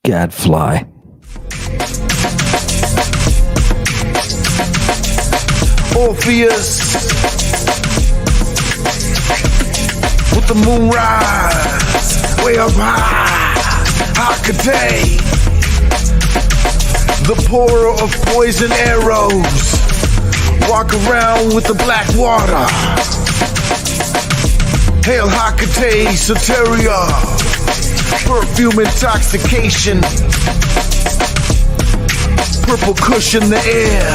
gadfly. Orpheus with the moon rise way up high, Hecate, the pourer of poison arrows, walk around with the black water. Hail Hecate, Soteria, perfume intoxication, purple cushion the air,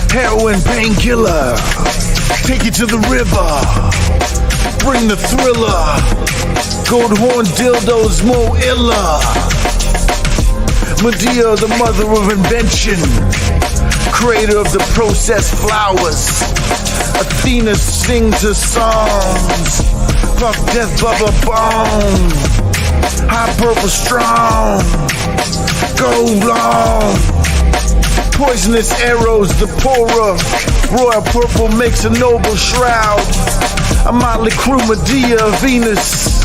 heroin painkiller, take you to the river, bring the thriller, gold horn dildos more illa, Medea the mother of invention, creator of the processed flowers, Athena sings her songs, puff death bubba bone, high purple strong, go long, poisonous arrows, the pourer, royal purple makes a noble shroud, a motley crew, Medea, Venus,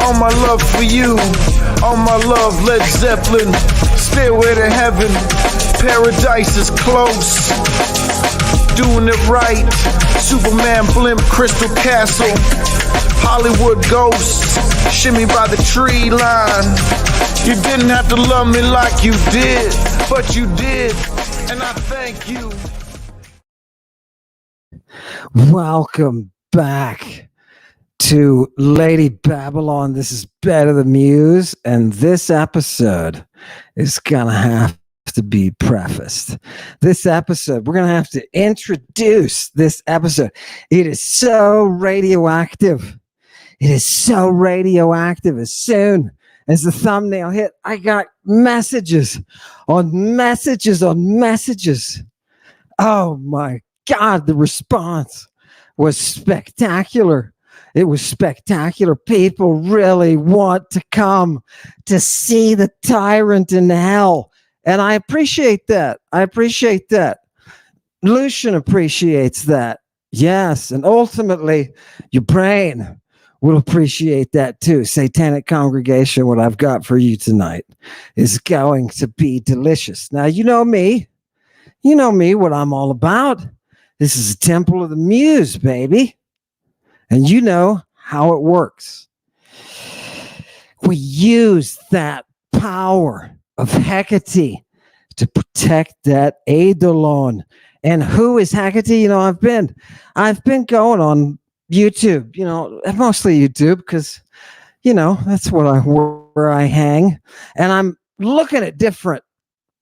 all my love for you, all my love, Led Zeppelin, stairway to heaven, paradise is close, doing it right, Superman blimp, Crystal Castle, Hollywood ghosts, shimmy by the tree line, you didn't have to love me like you did, but you did, and I thank you. Welcome back to Lady Babylon. This is Better the Muse, and this episode is gonna have to be prefaced. This episode, we're gonna have to introduce this episode. It is so radioactive. It is so radioactive. As soon as the thumbnail hit, I got messages on messages on messages. Oh my God, the response was spectacular. It was spectacular. People really want to come to see the Tyrant in hell. And I appreciate that. I appreciate that. Lucian appreciates that. Yes. And ultimately, your brain will appreciate that too. Satanic congregation, what I've got for you tonight is going to be delicious. Now, you know me. You know me, what I'm all about. This is a temple of the muse, baby. And you know how it works. We use that power of Hecate to protect that Eidolon. And who is Hecate? You know, I've been going on YouTube, you know, mostly YouTube, because, you know, that's where I hang. And I'm looking at different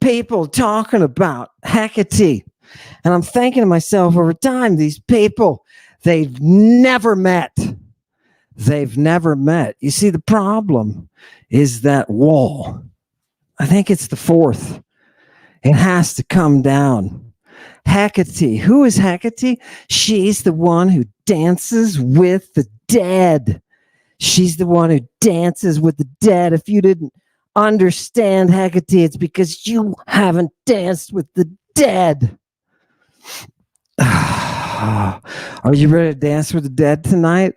people talking about Hecate. And I'm thinking to myself, over time, these people, they've never met. They've never met. You see, the problem is that wall. I think it's the fourth. It has to come down. Hecate. Who is Hecate? She's the one who dances with the dead. She's the one who dances with the dead. If you didn't understand Hecate, it's because you haven't danced with the dead. Are you ready to dance with the dead tonight?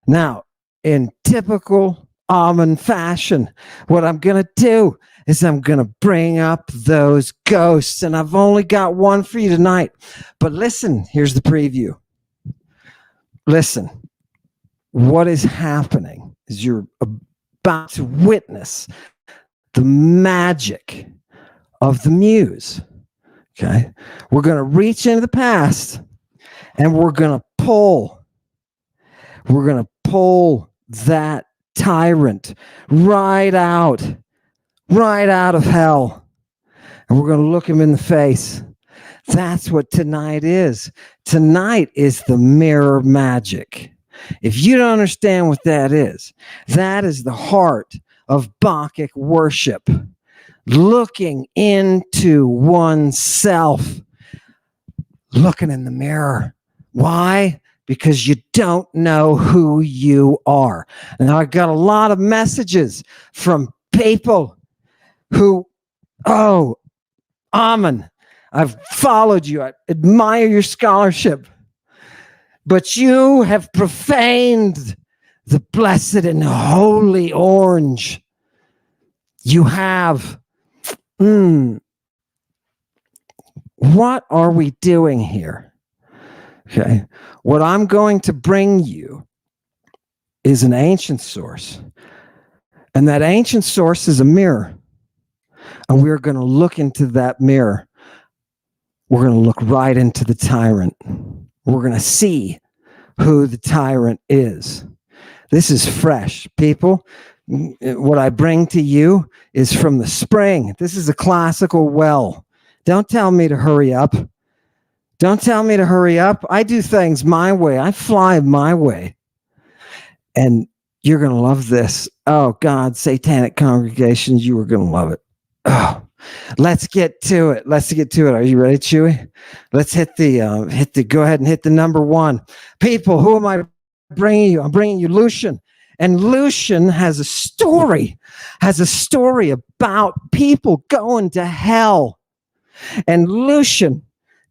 Now, in typical Amen fashion, what I'm going to do is I'm going to bring up those ghosts, and I've only got one for you tonight. But listen, here's the preview. Listen, what is happening is you're about to witness the magic of the muse. Okay? We're going to reach into the past, and we're going to pull that tyrant right out of hell, and we're going to look him in the face. That's what tonight is. Tonight is the mirror magic. If you don't understand what that is the heart of Bacchic worship, looking into oneself, looking in the mirror. Why? Because you don't know who you are. And I got a lot of messages from people who, Amen, I've followed you. I admire your scholarship. But you have profaned the blessed and holy orange. You have, what are we doing here? Okay. What I'm going to bring you is an ancient source. And that ancient source is a mirror. And we're going to look into that mirror. We're going to look right into the tyrant. We're going to see who the tyrant is. This is fresh, people. What I bring to you is from the spring. This is a classical well. Don't tell me to hurry up. Don't tell me to hurry up. I do things my way. I fly my way. And you're going to love this. Oh, God, satanic congregations, you are going to love it. Oh, let's get to it. Let's get to it. Are you ready, Chewy? Let's go ahead and hit the number one. People, who am I bringing you? I'm bringing you Lucian. And Lucian has a story about people going to hell. And Lucian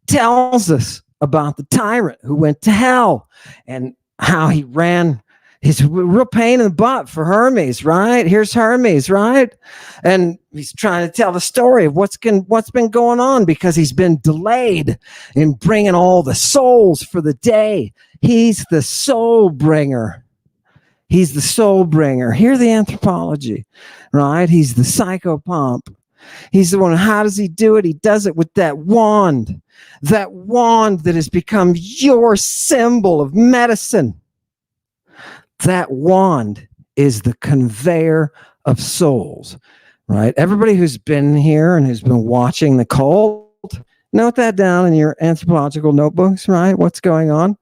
tells us about the tyrant who went to hell and how he ran. He's a real pain in the butt for Hermes, right? Here's Hermes, right? And he's trying to tell the story of what's been going on because he's been delayed in bringing all the souls for the day. He's the soul bringer. He's the soul bringer. Hear the anthropology, right? He's the psychopomp. He's the one. How does he do it? He does it with that wand that has become your symbol of medicine. That wand is the conveyor of souls, right? Everybody who's been here and who's been watching the cult, note that down in your anthropological notebooks, right? What's going on?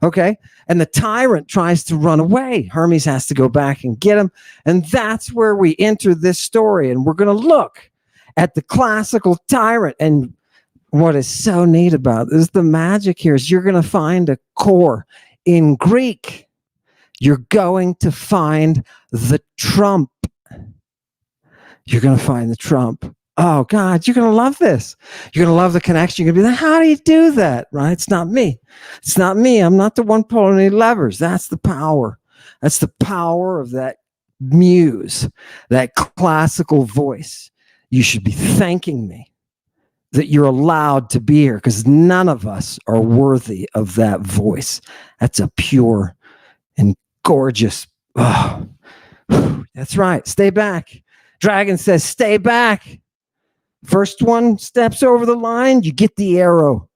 Okay. And the tyrant tries to run away. Hermes has to go back and get him. And that's where we enter this story. And we're going to look at the classical tyrant. And what is so neat about this, the magic here is you're going to find a core in Greek. You're going to find the trump. You're going to find the trump. Oh, God, you're going to love this. You're going to love the connection. You're going to be like, how do you do that? Right? It's not me. It's not me. I'm not the one pulling any levers. That's the power. That's the power of that muse, that classical voice. You should be thanking me that you're allowed to be here because none of us are worthy of that voice. That's a pure and gorgeous. Oh, that's right. Stay back. Dragon says, stay back. First one steps over the line, you get the arrow.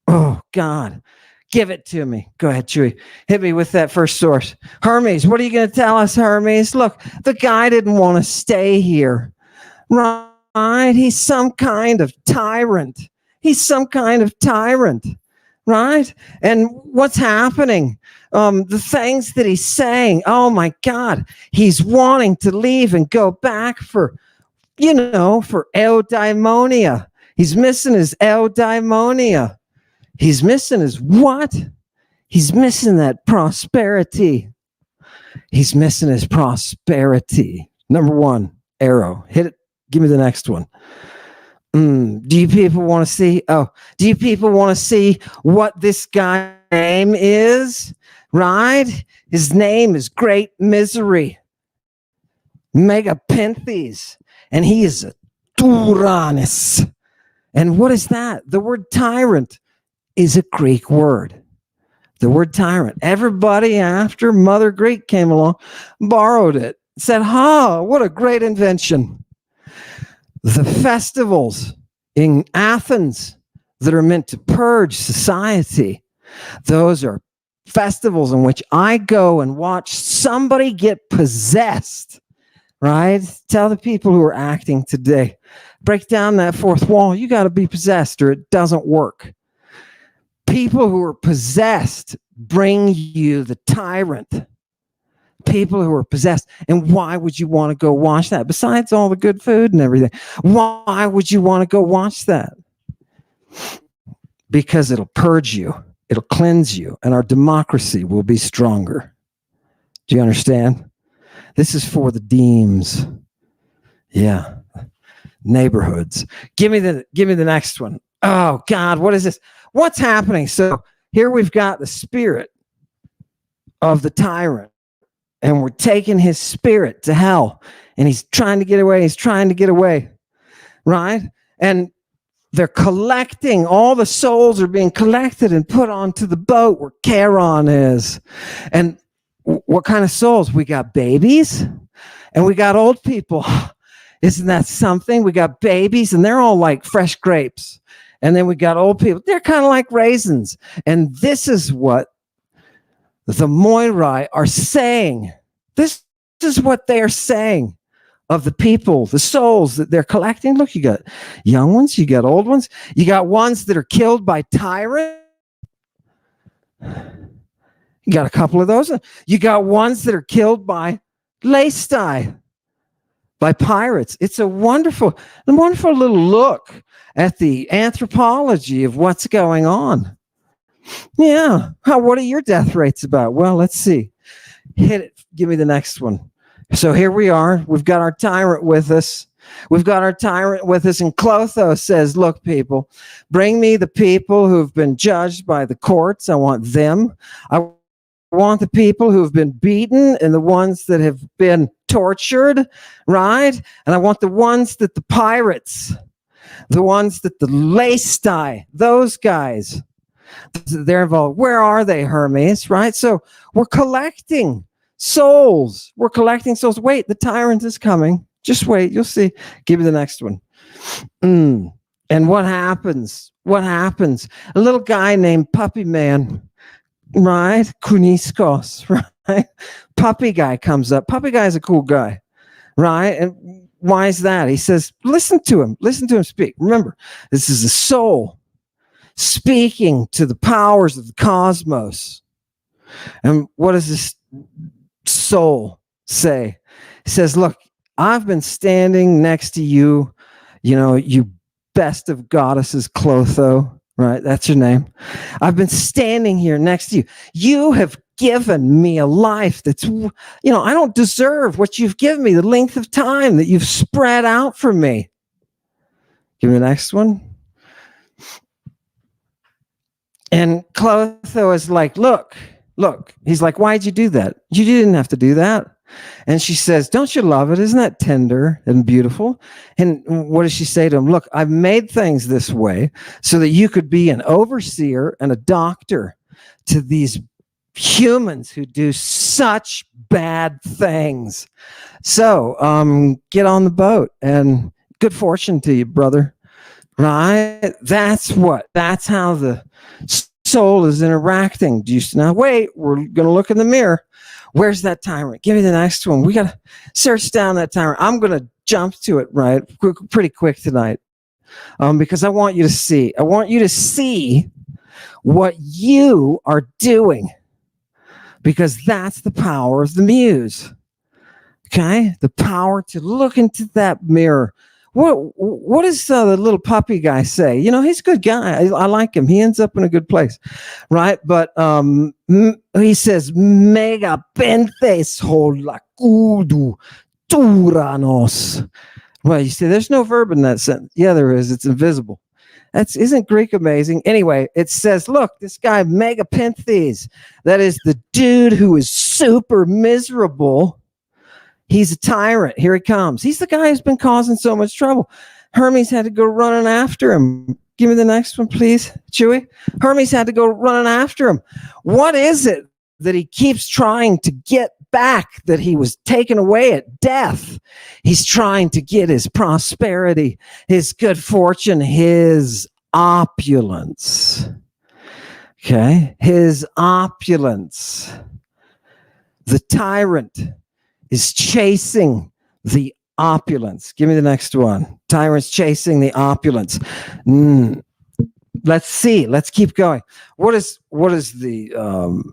Oh, God. Give it to me. Go ahead, Chewy. Hit me with that first source. Hermes, what are you going to tell us, Hermes? Look, the guy didn't want to stay here. Right? He's some kind of tyrant. Right? And what's happening? The things that he's saying, oh my God, he's wanting to leave and go back for eudaimonia. He's missing his eudaimonia. He's missing his what? He's missing that prosperity. He's missing his prosperity. Number one, arrow. Hit it. Give me the next one. Do you people want to see? Oh, do you people want to see what this guy's name is? Right? His name is Great Misery. Megapenthes. And he is a Tyrannus. And what is that? The word tyrant is a Greek word. The word tyrant. Everybody after Mother Greek came along, borrowed it, said, what a great invention. The festivals in Athens that are meant to purge society, those are festivals in which I go and watch somebody get possessed, right? Tell the people who are acting today, break down that fourth wall. You got to be possessed or it doesn't work. People who are possessed bring you the tyrant. People who are possessed. And why would you want to go watch that? Besides all the good food and everything, why would you want to go watch that? Because it'll purge you. It'll cleanse you. And our democracy will be stronger. Do you understand? This is for the deems. Yeah. Neighborhoods. Give me the next one. Oh, God, what is this? What's happening? So here we've got the spirit of the tyrant. And we're taking his spirit to hell. and he's trying to get away. He's trying to get away, right? And they're collecting, all the souls are being collected and put onto the boat where Charon is. And what kind of souls? We got babies and we got old people. Isn't that something? We got babies and they're all like fresh grapes. And then we got old people. They're kind of like raisins. And this is what the Moirai are saying. This is what they're saying of the people, the souls that they're collecting. Look, you got young ones, you got old ones, you got ones that are killed by Tyrant. You got a couple of those. You got ones that are killed by Leistai, by pirates. It's a wonderful little look at the anthropology of what's going on. Yeah. What are your death rates about? Well, let's see. Hit it. Give me the next one. So here we are. We've got our tyrant with us. And Clotho says, look, people, bring me the people who've been judged by the courts. I want them. I want the people who've been beaten and the ones that have been tortured, right? And I want the ones that the pirates, the ones that the Leistai, those guys, they're involved. Where are they, Hermes, right? So we're collecting souls. We're collecting souls. Wait, the tyrant is coming. Just wait. You'll see. Give me the next one. And what happens? A little guy named Puppy Man, right? Kuniskos, right? Puppy guy comes up. Puppy guy is a cool guy, right? And why is that? He says, listen to him speak. Remember, this is a soul speaking to the powers of the cosmos. And what does this soul say? He says, look, I've been standing next to you, you best of goddesses, Clotho, right? That's your name. I've been standing here next to you. You have given me a life that's, I don't deserve what you've given me, the length of time that you've spread out for me. Give me the next one. And Clotho is like, look. He's like, why'd you do that? You didn't have to do that. And she says, don't you love it? Isn't that tender and beautiful? And what does she say to him? Look, I've made things this way so that you could be an overseer and a doctor to these humans who do such bad things. So get on the boat and good fortune to you, brother. Right? That's how the soul is interacting. Do you now wait? We're going to look in the mirror. Where's that tyrant? Give me the next one. We got to search down that tyrant. I'm going to jump to it pretty quick tonight, because I want you to see. I want you to see what you are doing, because that's the power of the muse. Okay, the power to look into that mirror. What does the little puppy guy say? He's a good guy. I like him. He ends up in a good place, right? But he says, "Mega pentes holakudu turanos." Well, you see, there's no verb in that sentence. Yeah, there is. It's invisible. Isn't Greek amazing? Anyway, it says, look, this guy Megapenthes, that is the dude who is super miserable. He's a tyrant. Here he comes. He's the guy who's been causing so much trouble. Hermes had to go running after him. Give me the next one, please, Chewy. Hermes had to go running after him. What is it that he keeps trying to get back that he was taken away at death? He's trying to get his prosperity, his good fortune, his opulence. Okay? His opulence. The tyrant is chasing the opulence. Give me the next one. Tyrant's chasing the opulence. Let's see. Let's keep going. What does the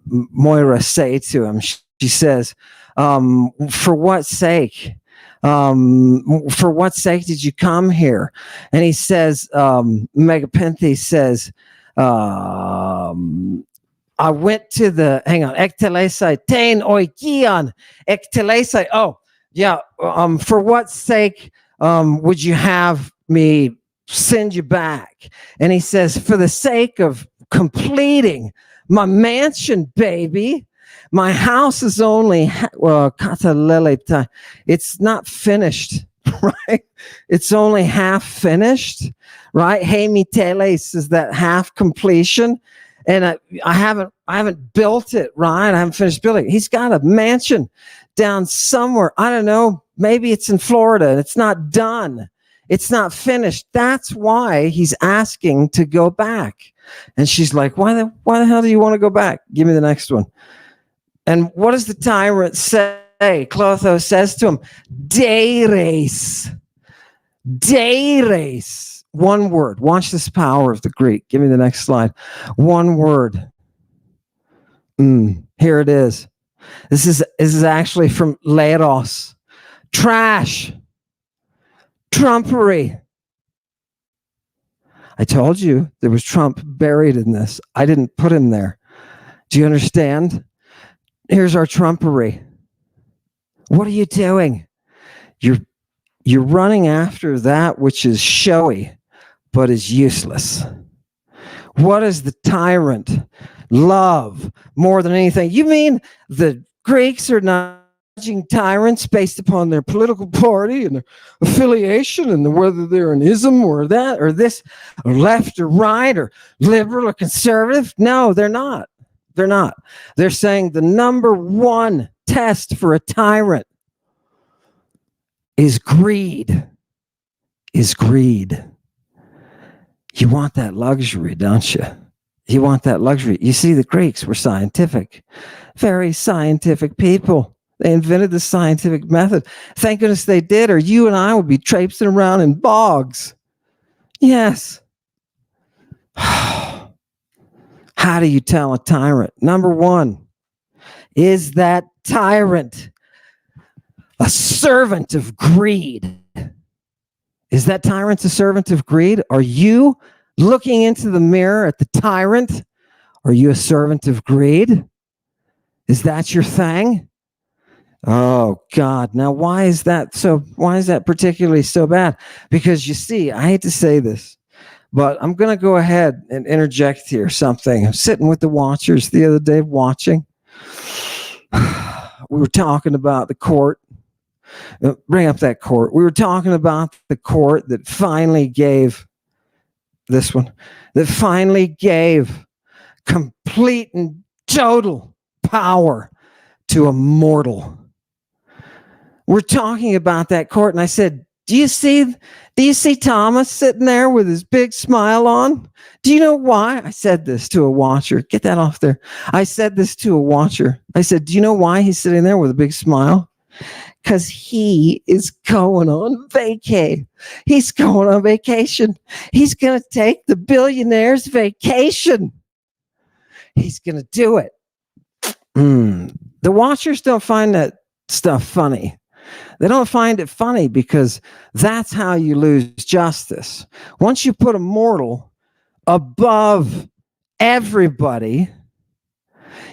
Moira say to him? She says, for what sake? For what sake did you come here? And he says, Megapenthes says, I went to the, ektelesai, tein oikian, ektelesai. Oh, yeah. For what sake would you have me send you back? And he says, for the sake of completing my mansion, baby. My house is only, it's not finished, right? It's only half finished, right? Hemiteles is that half completion. And I haven't built it, right? I haven't finished building. He's got a mansion down somewhere. I don't know. Maybe it's in Florida and it's not done. It's not finished. That's why he's asking to go back. And she's like, why the hell do you want to go back? Give me the next one. And what does the tyrant say? Clotho says to him, Deires. Deires. One word. Watch this power of the Greek. Give me the next slide. One word. Here it is. This is actually from Leros. Trash. Trumpery. I told you there was Trump buried in this. I didn't put him there. Do you understand? Here's our trumpery. What are you doing? You're running after that which is showy, but is useless. What does the tyrant love more than anything? You mean the Greeks are not judging tyrants based upon their political party and their affiliation and whether they're an ism or that or this, or left or right or liberal or conservative? No, they're not. They're not. They're saying the number one test for a tyrant is greed. Is greed. You want that luxury, don't you? You want that luxury. You see, the Greeks were scientific, very scientific people. They invented the scientific method. Thank goodness they did, or you and I would be traipsing around in bogs. Yes. How do you tell a tyrant? Number one, is that tyrant a servant of greed? Is that tyrant a servant of greed? Are you looking into the mirror at the tyrant? Are you a servant of greed? Is that your thing? Oh God. Now why is that particularly so bad? Because you see, I hate to say this, but I'm going to go ahead and interject here something. I'm sitting with the watchers the other day watching. We were talking about the court. Bring up that court. We were talking about the court that finally gave complete and total power to a mortal. We're talking about that court, and I said, do you see Thomas sitting there with his big smile on? Do you know why? I said this to a watcher. Get that off there. I said this to a watcher. I said, do you know why he's sitting there with a big smile? Because he is going on vacay. He's going on vacation. He's going to take the billionaire's vacation. He's going to do it. The watchers don't find that stuff funny. They don't find it funny because that's how you lose justice. Once you put a mortal above everybody,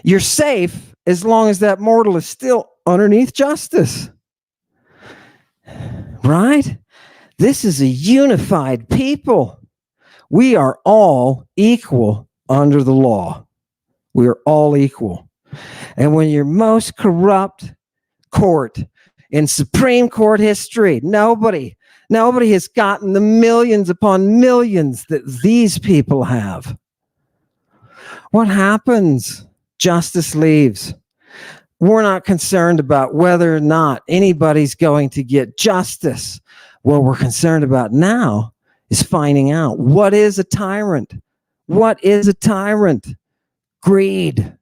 you're safe as long as that mortal is still underneath justice. Right? This is a unified people. We are all equal under the law. We are all equal. And when your most corrupt court in Supreme Court history, nobody has gotten the millions upon millions that these people have. What happens? Justice leaves. We're not concerned about whether or not anybody's going to get justice. What we're concerned about now is finding out what is a tyrant. What is a tyrant? Greed.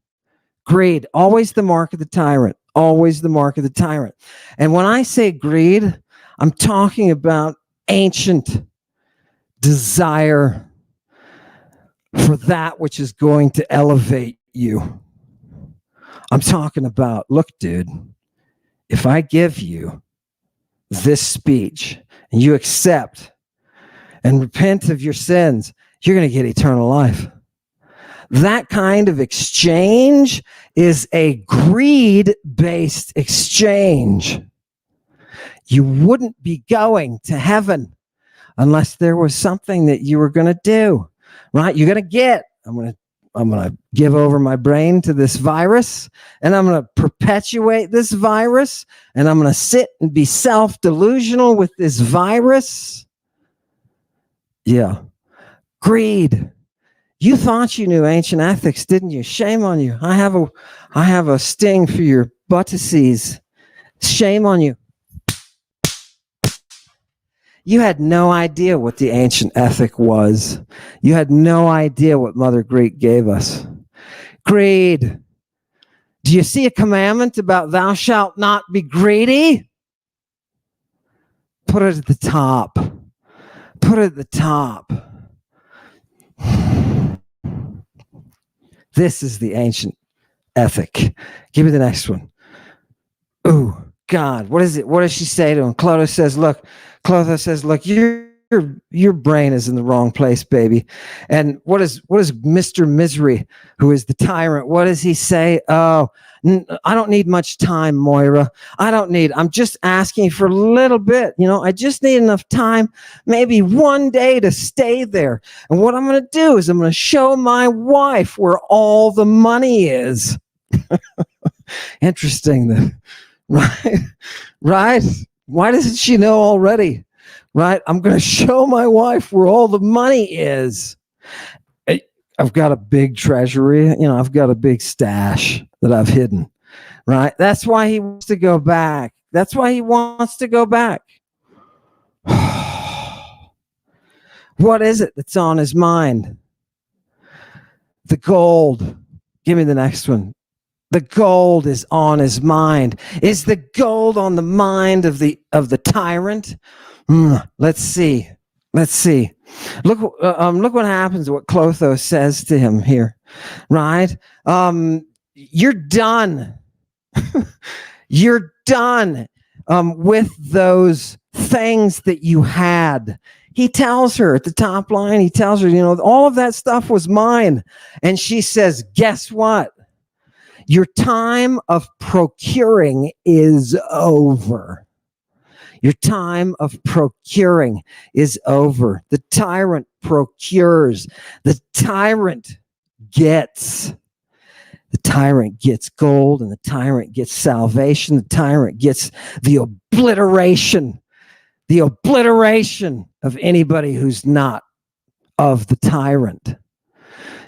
Greed. Always the mark of the tyrant. Always the mark of the tyrant. And when I say greed, I'm talking about ancient desire for that which is going to elevate you. I'm talking about, look, dude, if I give you this speech and you accept and repent of your sins, you're going to get eternal life. That kind of exchange is a greed-based exchange. You wouldn't be going to heaven unless there was something that you were going to do, right? You're going to get, I'm going to to give over my brain to this virus, and I'm going to perpetuate this virus, and I'm going to sit and be self-delusional with this virus. Yeah. Greed. You thought you knew ancient ethics, didn't you? Shame on you. I have a sting for your buttocles. Shame on you. You had no idea what the ancient ethic was. You had no idea what Mother Greek gave us. Greed. Do you see a commandment about thou shalt not be greedy? Put it at the top. Put it at the top. This is the ancient ethic. Give me the next one. Ooh, God, what is it? What does she say to him? Clotho says, look, your brain is in the wrong place, baby. And what is Mr. Misery, who is the tyrant? What does he say? Oh, I don't need much time, Moira. I'm just asking for a little bit. I just need enough time, maybe one day to stay there. And what I'm going to do is I'm going to show my wife where all the money is. Interesting. Right? Why doesn't she know already? Right? I'm going to show my wife where all the money is. I've got a big treasury. I've got a big stash that I've hidden. Right? That's why he wants to go back. What is it that's on his mind? The gold. Give me the next one. The gold is on his mind. Is the gold on the mind of the tyrant? Let's see. Look what happens. What Clotho says to him here, right? You're done. You're done with those things that you had. He tells her at the top line. He tells her, all of that stuff was mine, and she says, "Guess what? Your time of procuring is over." Your time of procuring is over. The tyrant procures. The tyrant gets gold, and the tyrant gets salvation. The tyrant gets the obliteration of anybody who's not of the tyrant.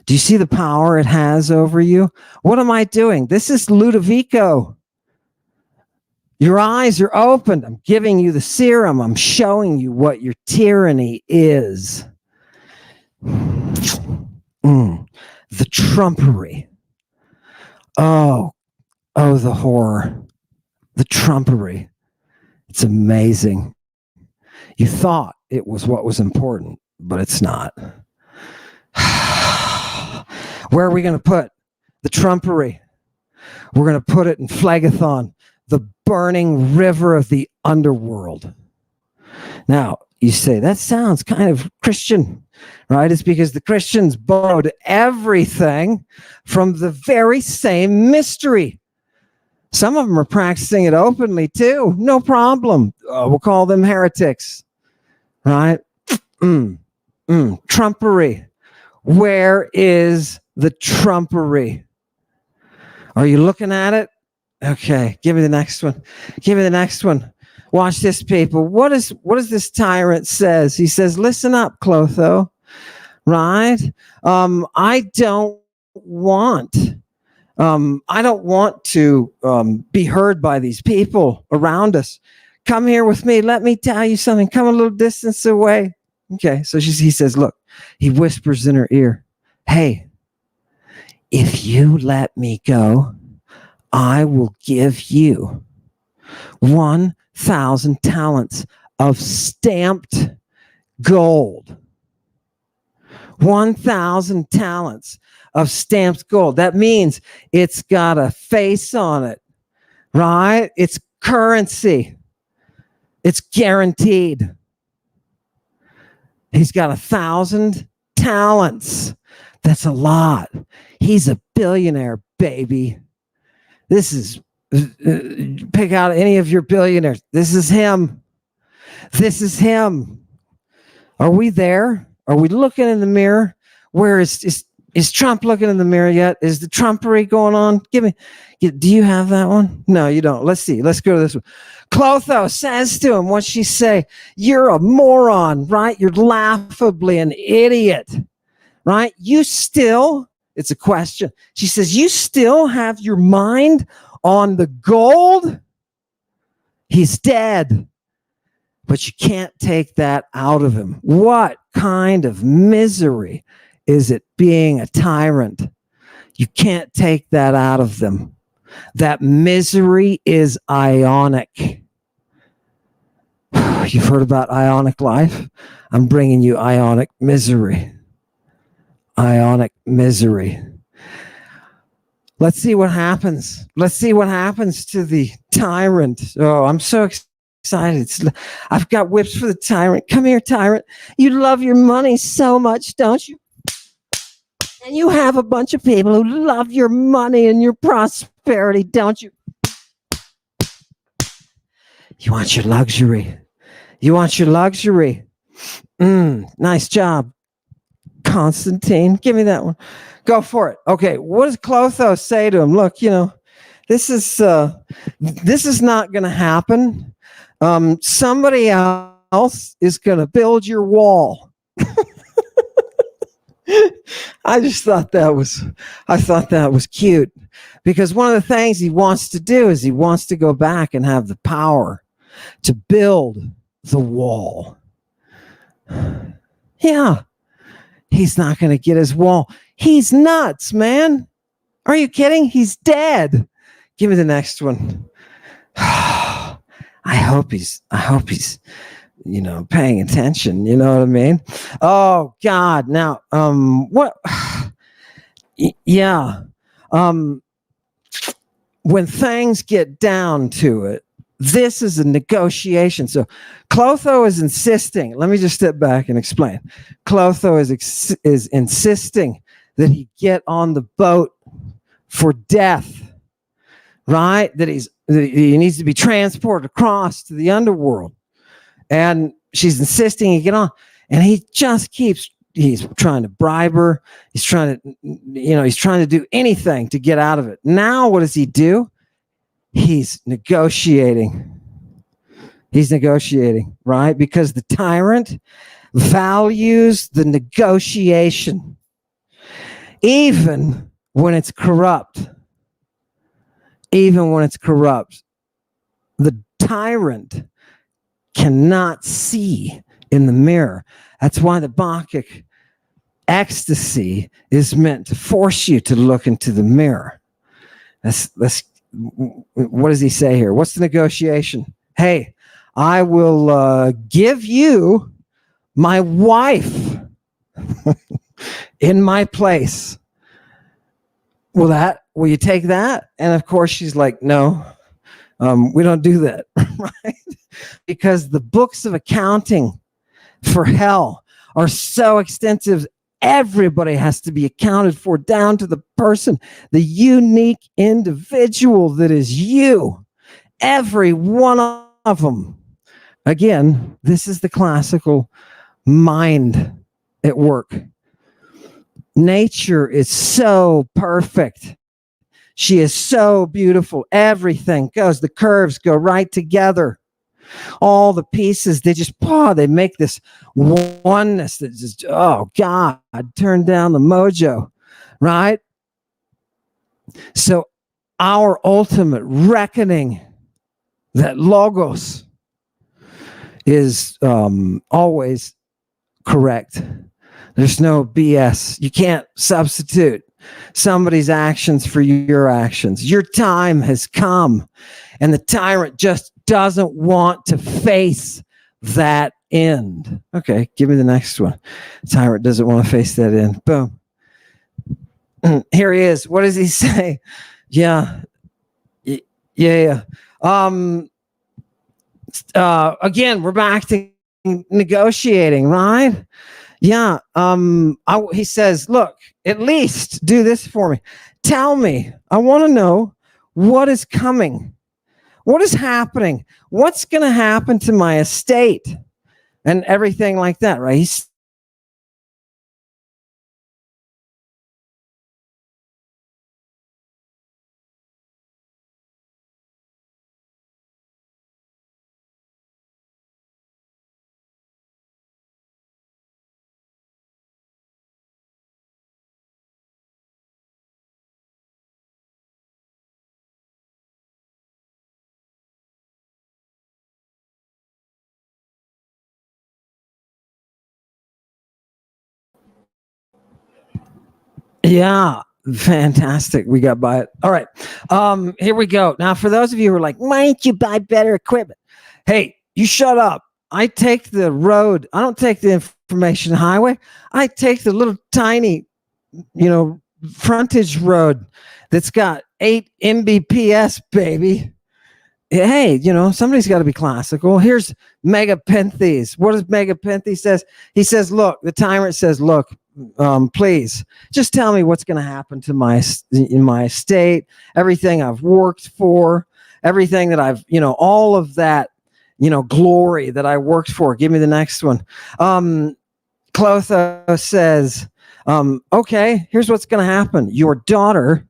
Do you see the power it has over you? What am I doing? This is Ludovico. Your eyes are opened. I'm giving you the serum. I'm showing you what your tyranny is. The trumpery. Oh, the horror. The trumpery. It's amazing. You thought it was what was important, but it's not. Where are we going to put the trumpery? We're going to put it in Phlegethon, the burning river of the underworld. Now, you say, that sounds kind of Christian, right? It's because the Christians borrowed everything from the very same mystery. Some of them are practicing it openly too. No problem. We'll call them heretics, right? Trumpery. Where is the trumpery? Are you looking at it? Okay, give me the next one. Watch this, people. What does this tyrant says? He says, listen up, Clotho. Right? I don't want to be heard by these people around us. Come here with me. Let me tell you something. Come a little distance away. Okay, so he says, look, he whispers in her ear, hey, if you let me go, I will give you 1,000 talents of stamped gold. 1,000 talents of stamped gold. That means it's got a face on it, right? It's currency. It's guaranteed. He's got 1,000 talents. That's a lot. He's a billionaire, baby. This is, pick out any of your billionaires. This is him. Are we there? Are we looking in the mirror? Where is Is Trump looking in the mirror yet? Is the Trumpery going on? Do you have that one? No, you don't. Let's see. Let's go to this one. Clotho says to him, what's she say? You're a moron, right? You're laughably an idiot, right? It's a question. She says, you still have your mind on the gold? He's dead. But you can't take that out of him. What kind of misery is it being a tyrant? You can't take that out of them. That misery is ionic. You've heard about ionic life? I'm bringing you ionic misery. Ionic misery. Let's see what happens. Let's see what happens to the tyrant. Oh, I'm so excited. I've got whips for the tyrant. Come here, tyrant. You love your money so much, don't you? And you have a bunch of people who love your money and your prosperity, don't you? You want your luxury. You want your luxury. Nice job, Constantine. Give me that one. Go for it. Okay, what does Clotho say to him? Look, this is not going to happen. Somebody else is going to build your wall. I thought that was cute, because one of the things he wants to do is he wants to go back and have the power to build the wall. Yeah, he's not going to get his wall. He's nuts, man. Are you kidding? He's dead. Give me the next one. I hope he's paying attention. You know what I mean? Oh God. Now, what? Yeah. When things get down to it, this is a negotiation. So Clotho is insisting. Let me just step back and explain. Clotho is insisting that he get on the boat for death, right? That he needs to be transported across to the underworld. And she's insisting he get on. And he just he's trying to bribe her. He's trying to do anything to get out of it. Now, what does he do? He's negotiating. He's negotiating, right? Because the tyrant values the negotiation, even when it's corrupt. Even when it's corrupt. The tyrant cannot see in the mirror. That's why the Bacchic ecstasy is meant to force you to look into the mirror. What does he say here? What's the negotiation? Hey, I will give you my wife in my place. Will you take that? And of course she's like, no, we don't do that, right? Because the books of accounting for hell are so extensive. Everybody has to be accounted for, down to the person, the unique individual that is you. Every one of them. Again, this is the classical mind at work. Nature is so perfect. She is so beautiful. Everything goes, the curves go right together. All the pieces, they make this oneness that just, oh God, turn down the mojo, right? So our ultimate reckoning that logos is always correct. There's no BS. You can't substitute somebody's actions for your actions. Your time has come, and the tyrant just doesn't want to face that end. Okay, give me the next one. The tyrant doesn't want to face that end. Boom. Here he is. What does he say? Yeah. Again, we're back to negotiating, right? Yeah. He says, look, at least do this for me. Tell me, I want to know what is coming. What is happening? What's going to happen to my estate and everything like that, right? He's Yeah, fantastic. We got by it. All right. Here we go. Now, for those of you who are like, why don't you buy better equipment? Hey, you shut up. I take the road. I don't take the information highway. I take the little tiny, frontage road that's got 8 Mbps, baby. Hey, somebody's got to be classical. Here's Megapenthes. What does Megapenthes says? He says, look, the tyrant says, look, please just tell me what's going to happen to my estate, everything I've worked for, everything that I've, all of that, glory that I worked for. Give me the next one. Clotho says, okay, here's what's going to happen. Your daughter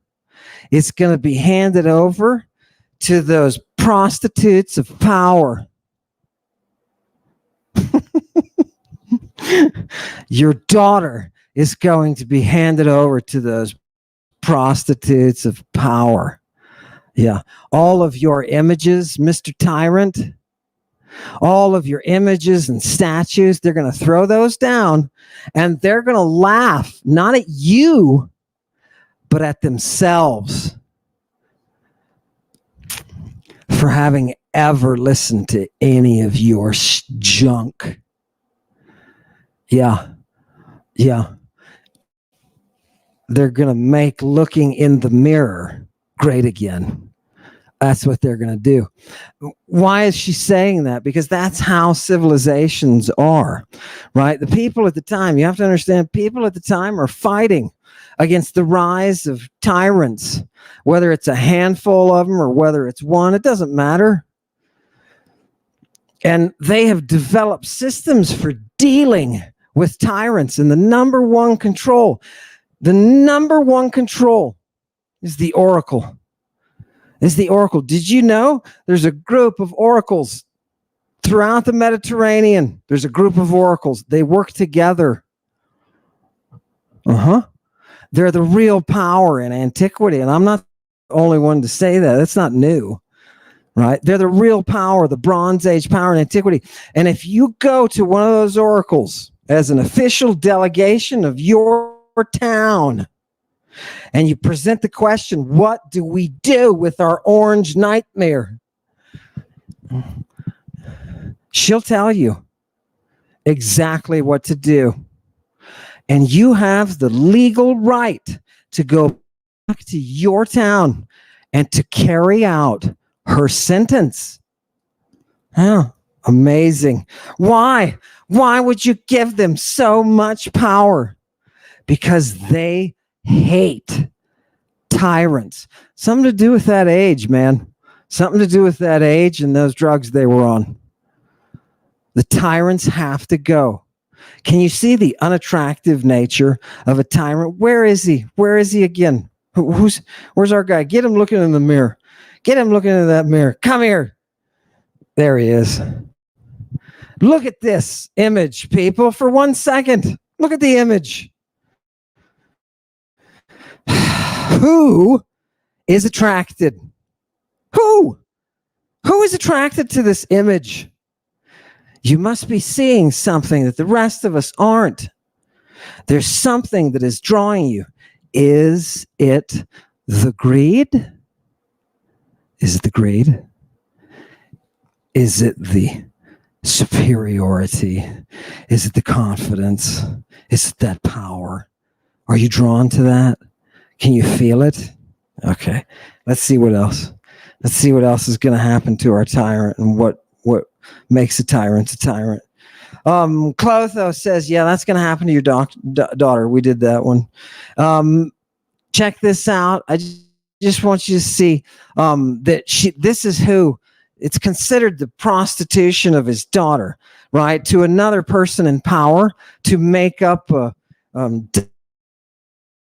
is going to be handed over to those prostitutes of power. Your daughter is going to be handed over to those prostitutes of power. Yeah. All of your images, Mr. Tyrant, all of your images and statues, they're going to throw those down and they're going to laugh, not at you, but at themselves for having ever listened to any of your junk. Yeah. They're going to make looking in the mirror great again. That's what they're going to do. Why is she saying that? Because that's how civilizations are, right? The people at the time, you have to understand, people at the time are fighting against the rise of tyrants, whether it's a handful of them or whether it's one, it doesn't matter. And they have developed systems for dealing with tyrants. And the number one control is the oracle. Did you know there's a group of oracles throughout the Mediterranean? There's a group of oracles. They work together. They're the real power in antiquity. And I'm not the only one to say that. That's not new, right? They're the real power, the Bronze Age power in antiquity. And if you go to one of those oracles as an official delegation of your town, and you present the question, what do we do with our orange nightmare? She'll tell you exactly what to do. And you have the legal right to go back to your town and to carry out her sentence. Oh, amazing. Why? Why would you give them so much power? Because they hate tyrants. Something to do with that age, man. Something to do with that age and those drugs they were on. The tyrants have to go. Can you see the unattractive nature of a tyrant? Where is he? Where is he again? Where's our guy? Get him looking in the mirror. Get him looking in that mirror. Come here. There he is. Look at this image, people, for 1 second. Look at the image. Who is attracted? Who is attracted to this image? You must be seeing something that the rest of us aren't. There's something that is drawing you. Is it the greed? Is it the greed? Is it the superiority? Is it the confidence? Is it that power? Are you drawn to that? Can you feel it? Okay, let's see what else. Let's see what else is going to happen to our tyrant and what makes a tyrant a tyrant. Clotho says, yeah, that's going to happen to your daughter. We did that one. Check this out. I just want you to see that this is who, it's considered the prostitution of his daughter, right? To another person in power to make up a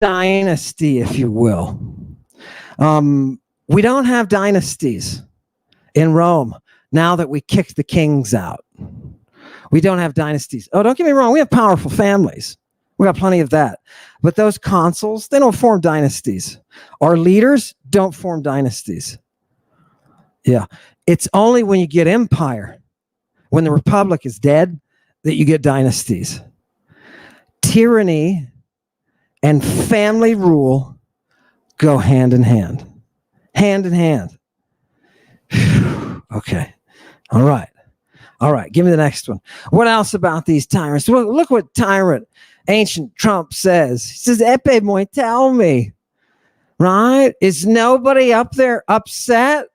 dynasty, if you will. We don't have dynasties in Rome now that we kicked the kings out. We don't have dynasties. Oh, don't get me wrong. We have powerful families. We got plenty of that. But those consuls, they don't form dynasties. Our leaders don't form dynasties. Yeah. It's only when you get empire, when the republic is dead, that you get dynasties. Tyranny and family rule go hand in hand. Hand in hand. Okay. All right. All right. Give me the next one. What else about these tyrants? Look what Tyrant, ancient Trump says. He says, Epe moi, tell me. Right? Is nobody up there upset?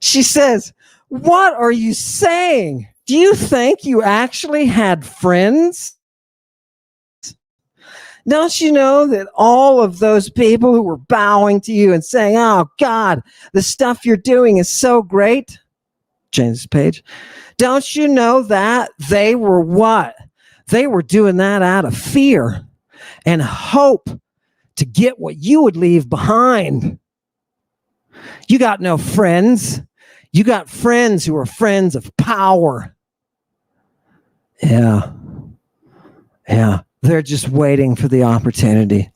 She says, what are you saying? Do you think you actually had friends? Don't you know that all of those people who were bowing to you and saying, oh God, the stuff you're doing is so great? Change this page. Don't you know that they were what? They were doing that out of fear and hope to get what you would leave behind. You got no friends. You got friends who are friends of power. Yeah. Yeah. They're just waiting for the opportunity.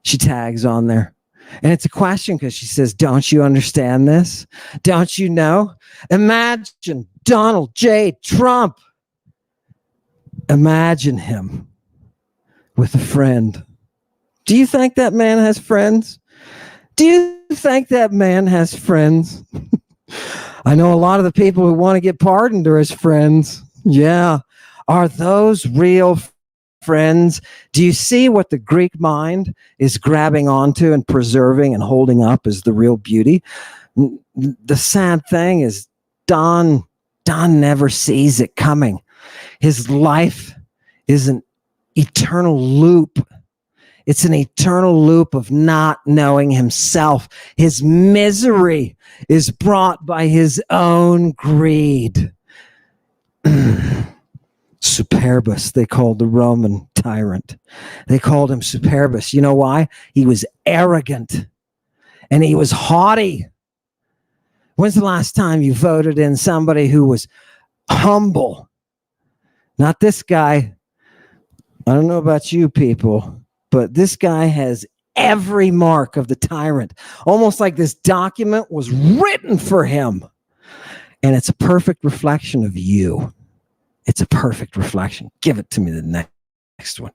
She tags on there. And it's a question because she says, don't you understand this? Don't you know? Imagine Donald J. Trump. Imagine him with a friend. Do you think that man has friends? Do you think that man has friends? I know a lot of the people who want to get pardoned are his friends. Yeah. Are those real friends? Do you see what the Greek mind is grabbing onto and preserving and holding up as the real beauty? The sad thing is Don never sees it coming. His life is an eternal loop. It's an eternal loop of not knowing himself. His misery is brought by his own greed. Superbus, they called the Roman tyrant. They called him Superbus. You know why? He was arrogant and he was haughty. When's the last time you voted in somebody who was humble? Not this guy. I don't know about you people, but this guy has every mark of the tyrant. Almost like this document was written for him. And it's a perfect reflection of you. It's a perfect reflection. Give it to me, the next one.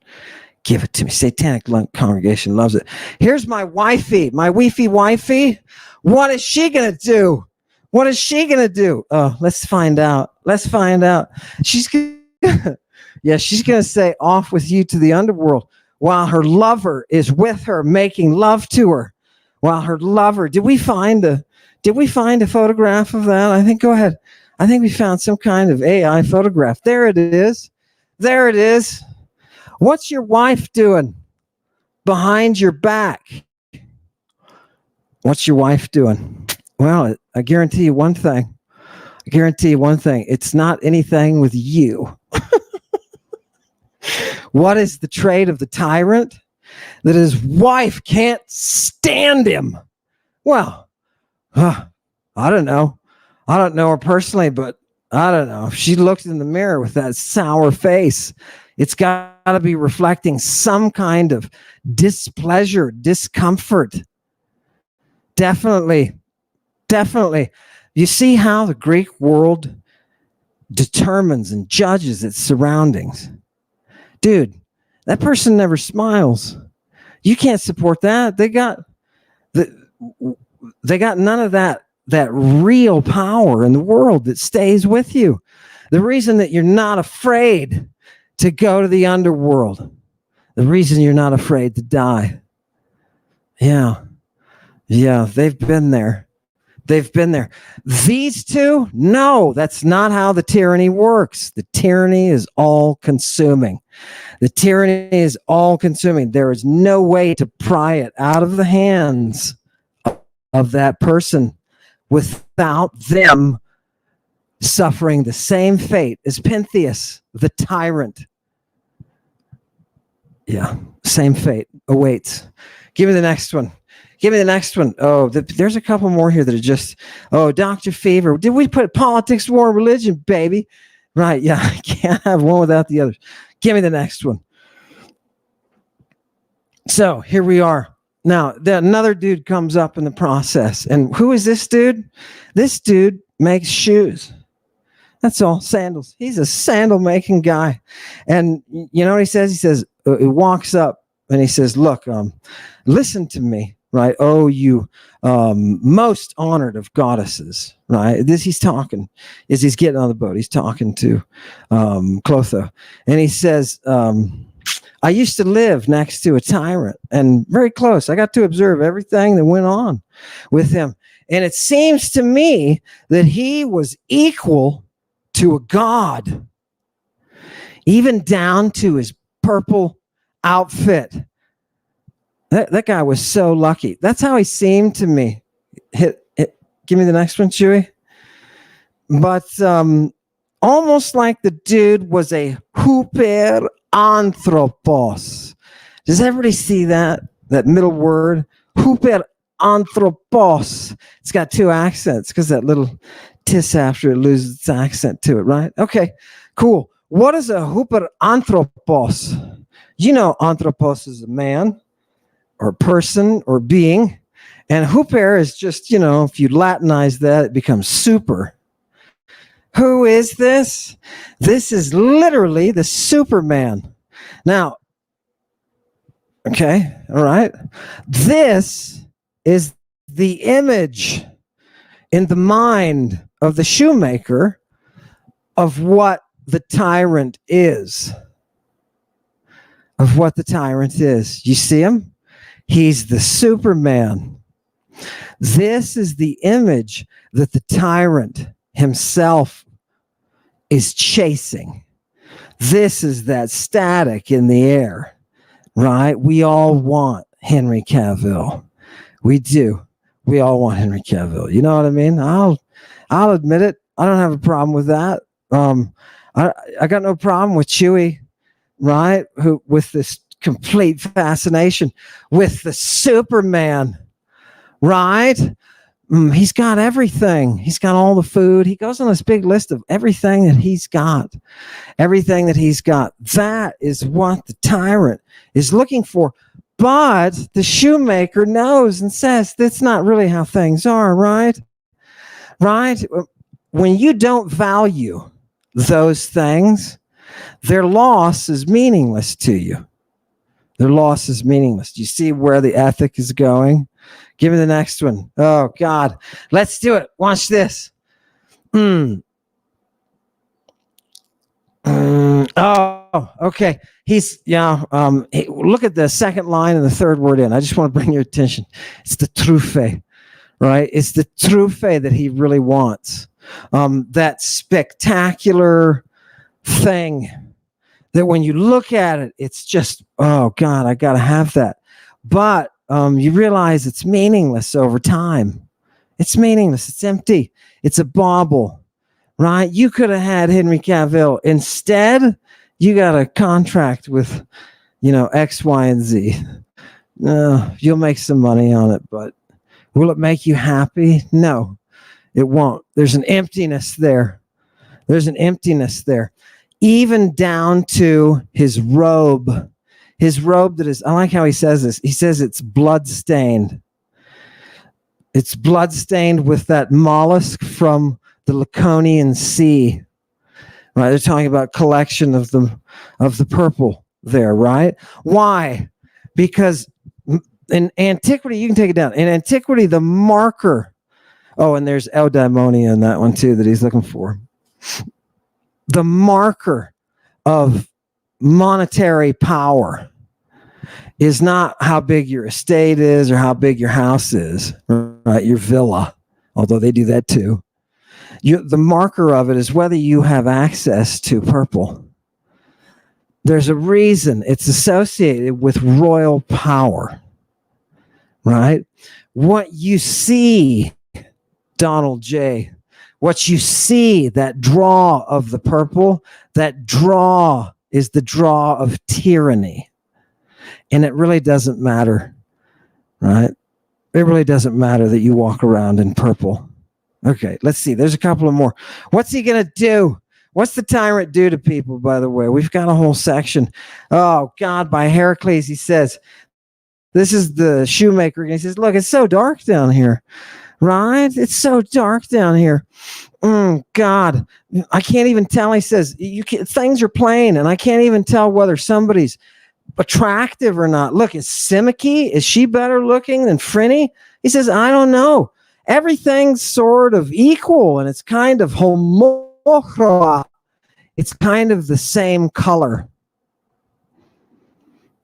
Give it to me. Satanic congregation loves it. Here's my wifey, my wifey. What is she going to do? What is she going to do? Oh, let's find out. She's going to say, off with you to the underworld, while her lover is with her, making love to her. While her lover, did we find a photograph of that? I think, go ahead. I think we found some kind of AI photograph. There it is. What's your wife doing behind your back? What's your wife doing? Well, I guarantee you one thing. It's not anything with you. What is the trait of the tyrant? That his wife can't stand him. Well, I don't know. I don't know her personally, but I don't know. If she looked in the mirror with that sour face, it's got to be reflecting some kind of displeasure, discomfort. Definitely. You see how the Greek world determines and judges its surroundings. Dude, that person never smiles. You can't support that. They got none of that real power in the world that stays with you. The reason that you're not afraid to go to the underworld, the reason you're not afraid to die. Yeah, they've been there. These two, no, that's not how the tyranny works. The tyranny is all consuming. There is no way to pry it out of the hands of that person without them suffering the same fate as Pentheus, the tyrant. Yeah, same fate awaits. Give me the next one. Oh, there's a couple more here that are just, Dr. Fever. Did we put politics, war, and religion, baby? Right, yeah, I can't have one without the other. Give me the next one. So here we are. Now, another dude comes up in the process. And who is this dude? This dude makes shoes. That's all. Sandals. He's a sandal making guy. And you know what he says? He says, he walks up and he says, look, listen to me, right? Oh, you most honored of goddesses, right? This he's talking is he's getting on the boat. He's talking to Clotho. And he says, I used to live next to a tyrant and very close. I got to observe everything that went on with him. And it seems to me that he was equal to a god, even down to his purple outfit. That guy was so lucky. That's how he seemed to me. Give me the next one, Chewy. But almost like the dude was a huper anthropos. Does everybody see that middle word? Huper anthropos. It's got two accents because that little tis after it loses its accent to it, right? Okay, cool. What is a huper anthropos? You know, anthropos is a man or person or being, and huper is just, you know, if you Latinize that, it becomes super. Who is this? This is literally the Superman. Now, okay, all right. This is the image in the mind of the shoemaker of what the tyrant is. Of what the tyrant is. You see him? He's the Superman. This is the image that the tyrant himself is chasing. This is that static in the air, right? We all want Henry Cavill. We do. We all want Henry Cavill. You know what I mean? I'll admit it. I don't have a problem with that. I got no problem with Chewie, right? Who with this complete fascination with the Superman, right? He's got everything. He's got all the food. He goes on this big list of everything that he's got. Everything that he's got. That is what the tyrant is looking for. But the shoemaker knows and says that's not really how things are, right? Right? When you don't value those things, their loss is meaningless to you. Their loss is meaningless. Do you see where the ethic is going? Give me the next one. Oh, God. Let's do it. Watch this. Oh, okay. Look at the second line and the third word in. I just want to bring your attention. It's the truffe, right? It's the truffe that he really wants. That spectacular thing that when you look at it, it's just, oh, God, I got to have that. But you realize it's meaningless over time. It's meaningless. It's empty. It's a bauble, right? You could have had Henry Cavill. Instead, you got a contract with, X, Y, and Z. You'll make some money on it, but will it make you happy? No, it won't. There's an emptiness there. There's an emptiness there. Even down to his robe. His robe that is, I like how he says this. He says it's blood-stained. It's blood-stained with that mollusk from the Laconian Sea. Right? They're talking about collection of the purple there, right? Why? Because in antiquity, you can take it down. In antiquity, the marker. Oh, and there's eudaimonia in that one too that he's looking for. The marker of monetary power is not how big your estate is or how big your house is, right? Your villa, although they do that too. The marker of it is whether you have access to purple. There's a reason it's associated with royal power, right? What you see, Donald J., what you see, that draw of the purple, that draw is the draw of tyranny. And it really doesn't matter, right? It really doesn't matter that you walk around in purple. Okay, let's see. There's a couple of more. What's he going to do? What's the tyrant do to people, by the way? We've got a whole section. Oh, God, by Heracles, he says, this is the shoemaker. And he says, look, it's so dark down here, right? It's so dark down here. God, I can't even tell. He says, things are plain, and I can't even tell whether somebody's attractive or not. Look, is Simiki, is she better looking than Frinny? He says, I don't know. Everything's sort of equal, and it's kind of homochroa. It's kind of the same color.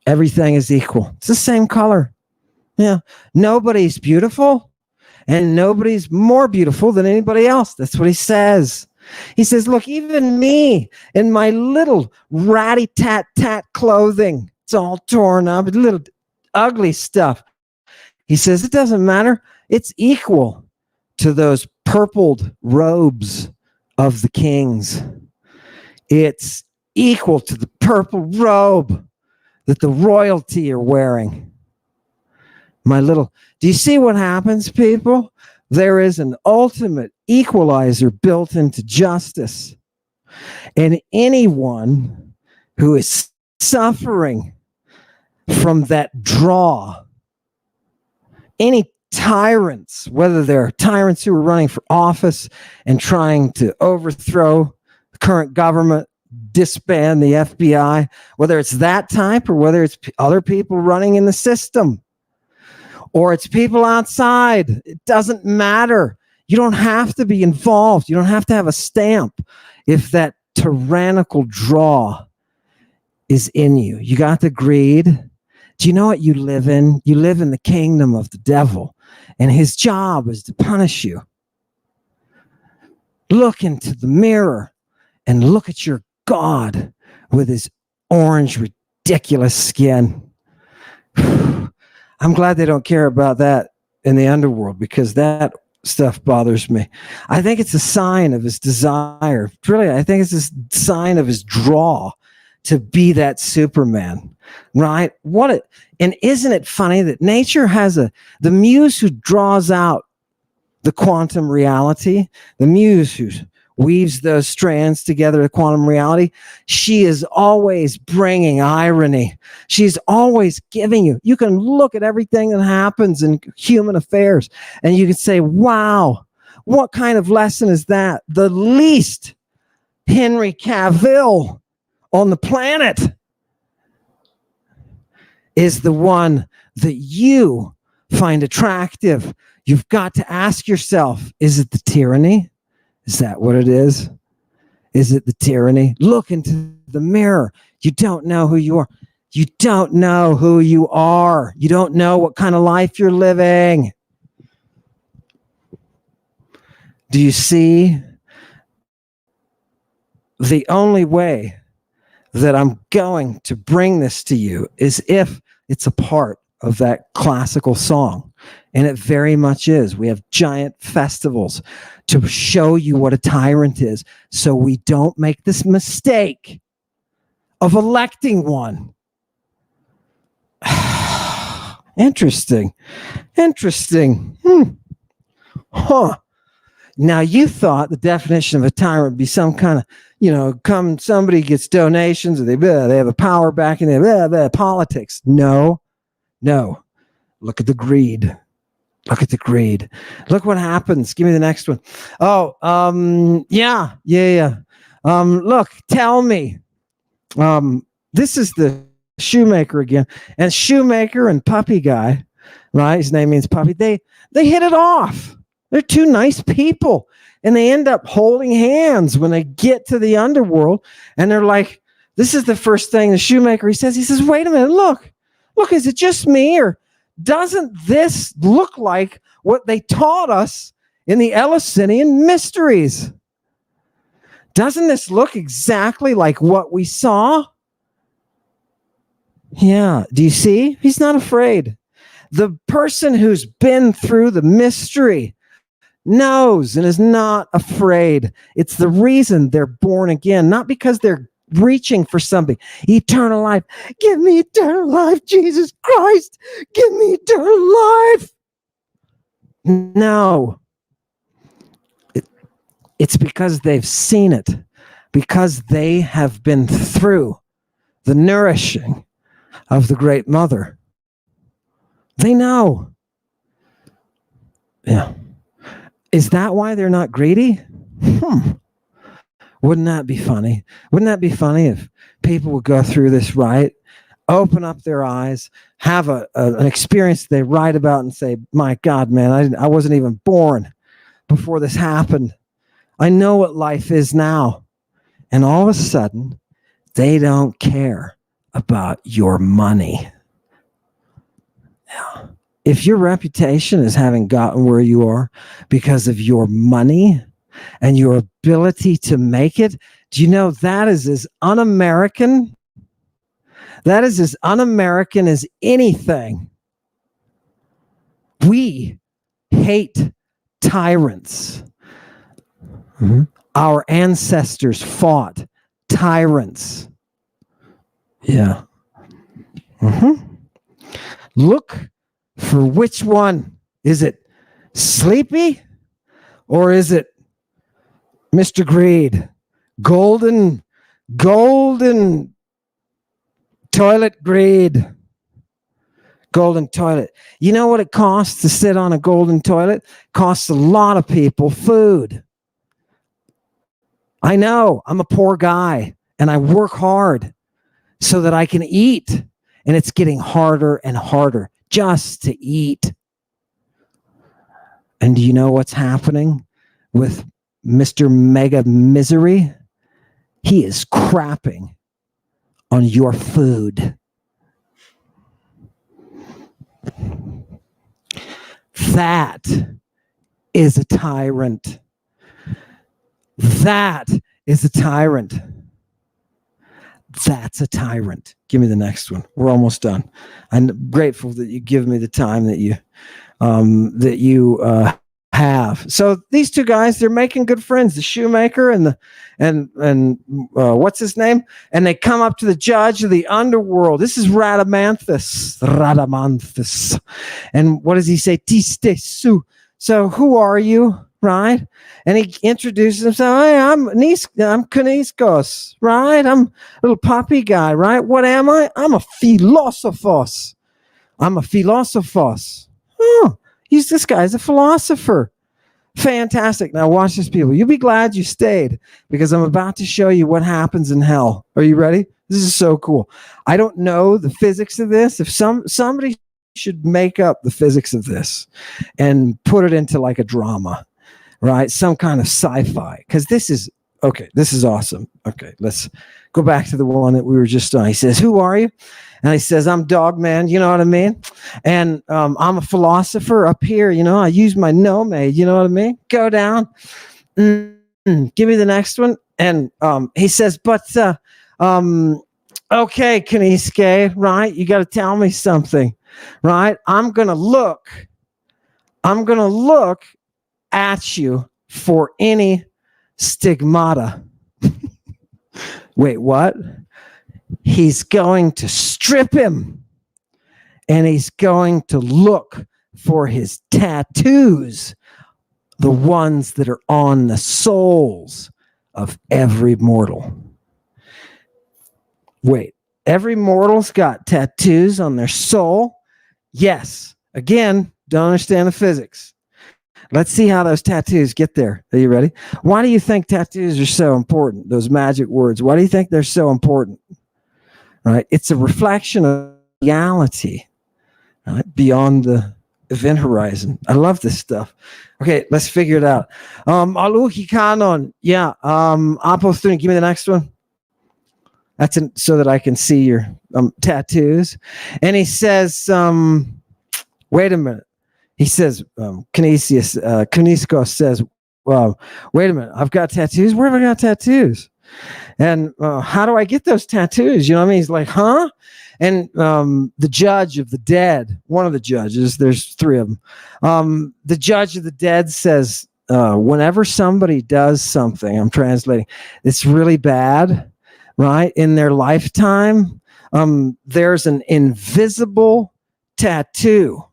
Everything is equal. It's the same color. Yeah. Nobody's beautiful, and nobody's more beautiful than anybody else. That's what he says. He says, look, even me in my little ratty tat clothing, it's all torn up, little ugly stuff. He says, it doesn't matter. It's equal to those purpled robes of the kings. It's equal to the purple robe that the royalty are wearing. Do you see what happens, people? There is an ultimate equalizer built into justice. And anyone who is suffering from that draw, any tyrants, whether they're tyrants who are running for office and trying to overthrow the current government, disband the FBI, whether it's that type or whether it's other people running in the system, or it's people outside. It doesn't matter. You don't have to be involved. You don't have to have a stamp if that tyrannical draw is in you. You got the greed. Do you know what you live in? You live in the kingdom of the devil, and his job is to punish you. Look into the mirror and look at your God with his orange, ridiculous skin. I'm glad they don't care about that in the underworld, because that stuff bothers me. I think it's a sign of his desire. Really, I think it's a sign of his draw to be that Superman, right? And isn't it funny that nature has the muse who draws out the quantum reality, the muse who weaves those strands together to quantum reality, she is always bringing irony. She's always giving you can look at everything that happens in human affairs and you can say, wow, what kind of lesson is that? The least Henry Cavill on the planet is the one that you find attractive. You've got to ask yourself, is it the tyranny? Is that what it is? Is it the tyranny? Look into the mirror. You don't know who you are. You don't know who you are. You don't know what kind of life you're living. Do you see? The only way that I'm going to bring this to you is if it's a part of that classical song. And it very much is. We have giant festivals to show you what a tyrant is, so we don't make this mistake of electing one. Interesting. Huh. Now, you thought the definition of a tyrant would be some kind of, somebody gets donations, or they have a power back in their politics. No. Look at the greed. Look what happens. Give me the next one. Yeah. Look, tell me. This is the shoemaker again. And shoemaker and puppy guy, right? His name means puppy. They hit it off. They're two nice people. And they end up holding hands when they get to the underworld. And they're like, this is the first thing the shoemaker, he says, wait a minute, look, is it just me, or doesn't this look like what they taught us in the Eleusinian mysteries? Doesn't this look exactly like what we saw? Yeah. Do you see? He's not afraid. The person who's been through the mystery knows and is not afraid. It's the reason they're born again, not because they're reaching for something. Eternal life. Give me eternal life, Jesus Christ. Give me eternal life. No. It's because they've seen it, because they have been through the nourishing of the Great Mother. They know. Yeah. Is that why they're not greedy? Wouldn't that be funny? Wouldn't that be funny if people would go through this, right? Open up their eyes, have an experience they write about and say, my God, man, I wasn't even born before this happened. I know what life is now. And all of a sudden, they don't care about your money. Yeah. If your reputation is having gotten where you are because of your money and your ability to make it, do you know that is as un-American? That is as un-American as anything. We hate tyrants. Mm-hmm. Our ancestors fought tyrants. Yeah. Mm-hmm. Look for which one. Is it Sleepy or is it Mr. Greed? Golden toilet greed. Golden toilet. You know what it costs to sit on a golden toilet? Costs a lot of people food. I know, I'm a poor guy and I work hard so that I can eat. And it's getting harder and harder just to eat. And do you know what's happening with Mr. Mega Misery? He is crapping on your food. That is a tyrant. That is a tyrant. That's a tyrant. Give me the next one. We're almost done. I'm grateful that you give me the time that you have. So these two guys, they're making good friends, the shoemaker and what's his name? And they come up to the judge of the underworld. This is Radamanthus. And what does he say? Tiste su. So who are you? Right? And he introduces himself. Hey, I'm Kuniskos, right? I'm a little puppy guy, right? What am I? I'm a philosophos. Oh, this guy's a philosopher. Fantastic. Now watch this, people. You'll be glad you stayed because I'm about to show you what happens in hell. Are you ready? This is so cool. I don't know the physics of this. If somebody should make up the physics of this and put it into like a drama, right? Some kind of sci-fi. Because this is awesome. Okay, let's go back to the one that we were just on. He says, who are you? And he says, I'm Dog Man, you know what I mean? And I'm a philosopher up here, you know, I use my nome, you know what I mean? Go down. Give me the next one. And he says, but okay, Kaniske, right? You got to tell me something, right? I'm going to look at you for any stigmata. Wait, what? He's going to strip him and he's going to look for his tattoos, the ones that are on the souls of every mortal. Wait, every mortal's got tattoos on their soul? Yes. Again, don't understand the physics. Let's see how those tattoos get there. Are you ready? Why do you think tattoos are so important? Those magic words. Why do you think they're so important? Right? It's a reflection of reality, right? Beyond the event horizon. I love this stuff. Okay, let's figure it out. Aluhi Kanon. Yeah. Apostune, give me the next one. That's so that I can see your tattoos. And he says, wait a minute. He says, Kuniskos says, well, wait a minute. I've got tattoos. Where have I got tattoos? And how do I get those tattoos? You know what I mean? He's like, huh? And the judge of the dead, one of the judges, there's three of them. The judge of the dead says, whenever somebody does something, I'm translating, it's really bad, right? In their lifetime, there's an invisible tattoo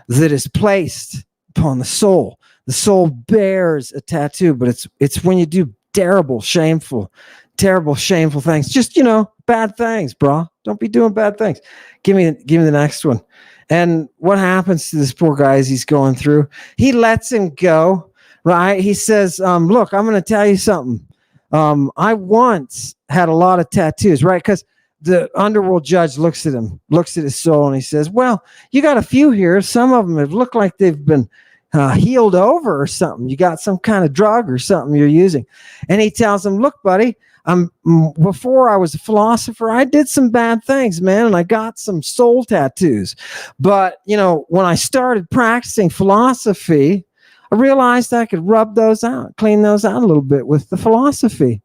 that is placed upon the soul. The soul bears a tattoo, but it's when you do terrible, shameful things. Just, you know, bad things, bro. Don't be doing bad things. Give me the next one. And what happens to this poor guy as he's going through? He lets him go, right? He says, look, I'm going to tell you something. I once had a lot of tattoos, right? Because the underworld judge looks at him, looks at his soul, and he says, well, you got a few here. Some of them have looked like they've been healed over or something. You got some kind of drug or something you're using. And he tells him, look, buddy, before I was a philosopher, I did some bad things, man, and I got some soul tattoos. But, when I started practicing philosophy, I realized I could rub those out, clean those out a little bit with the philosophy.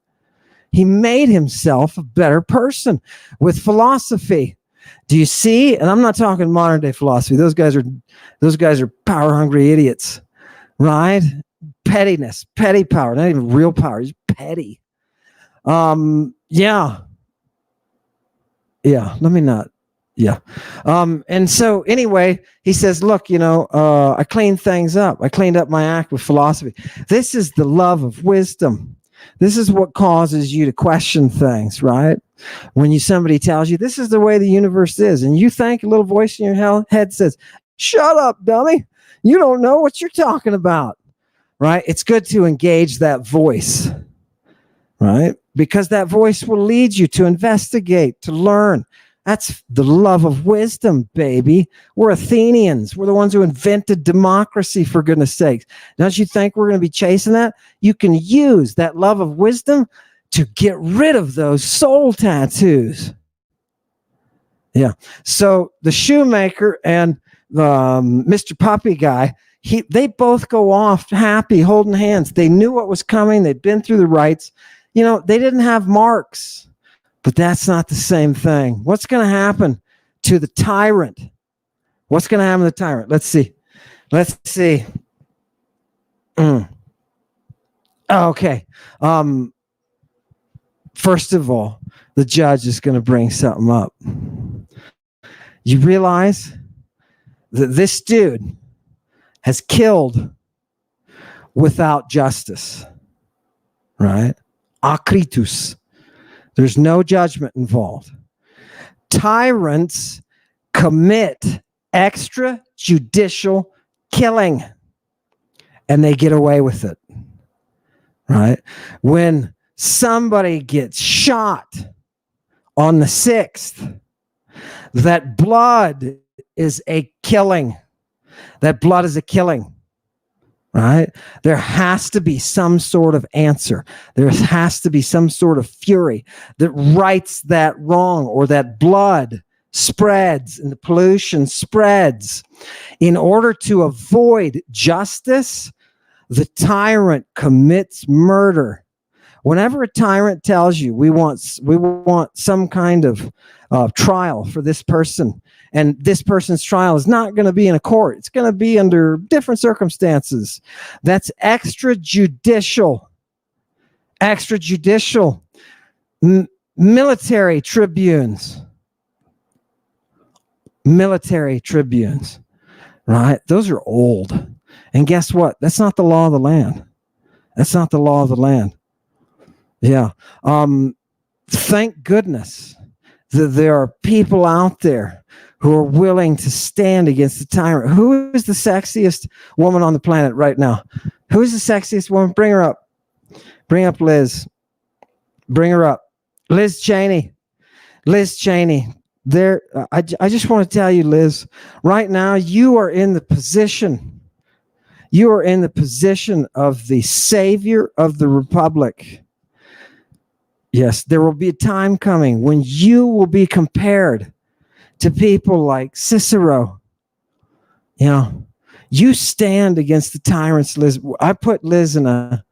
He made himself a better person with philosophy. Do you see? And I'm not talking modern day philosophy. Those guys are power hungry idiots, right? Pettiness, petty power, not even real power. He's petty. Yeah. Let me not. Yeah. And so anyway, he says, look, I cleaned things up. I cleaned up my act with philosophy. This is the love of wisdom. This is what causes you to question things, right? When somebody tells you this is the way the universe is, and you think a little voice in your head says, shut up, dummy. You don't know what you're talking about, right? It's good to engage that voice, right? Because that voice will lead you to investigate, to learn. That's the love of wisdom, baby. We're Athenians. We're the ones who invented democracy, for goodness sakes. Don't you think we're going to be chasing that? You can use that love of wisdom to get rid of those soul tattoos. Yeah. So the shoemaker and Mr. Puppy guy, they both go off happy, holding hands. They knew what was coming. They'd been through the rites. They didn't have marks. But that's not the same thing. What's going to happen to the tyrant? What's going to happen to the tyrant? Let's see. Okay. First of all, the judge is going to bring something up. You realize that this dude has killed without justice, right? Akritus. There's no judgment involved. Tyrants commit extrajudicial killing, and they get away with it, right? When somebody gets shot on the 6th, that blood is a killing. That blood is a killing. Right? There has to be some sort of answer. There has to be some sort of fury that rights that wrong, or that blood spreads and the pollution spreads. In order to avoid justice, the tyrant commits murder. Whenever a tyrant tells you we want some kind of trial for this person, and this person's trial is not going to be in a court, it's going to be under different circumstances. That's extrajudicial. Military tribunes, right? Those are old. And guess what? That's not the law of the land. Yeah. Thank goodness that there are people out there who are willing to stand against the tyrant. Who is the sexiest woman on the planet right now? Who is the sexiest woman? Bring her up. Bring up Liz. Bring her up. Liz Cheney. There. I just want to tell you, Liz, right now you are in the position. You are in the position of the savior of the republic. Yes, there will be a time coming when you will be compared to people like Cicero. You stand against the tyrants, Liz. I put Liz in a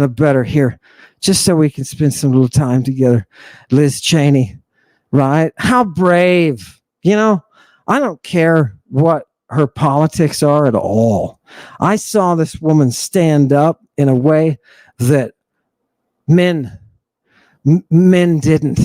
better here, just so we can spend some little time together. Liz Cheney, right? How brave. I don't care what her politics are at all. I saw this woman stand up in a way that men didn't.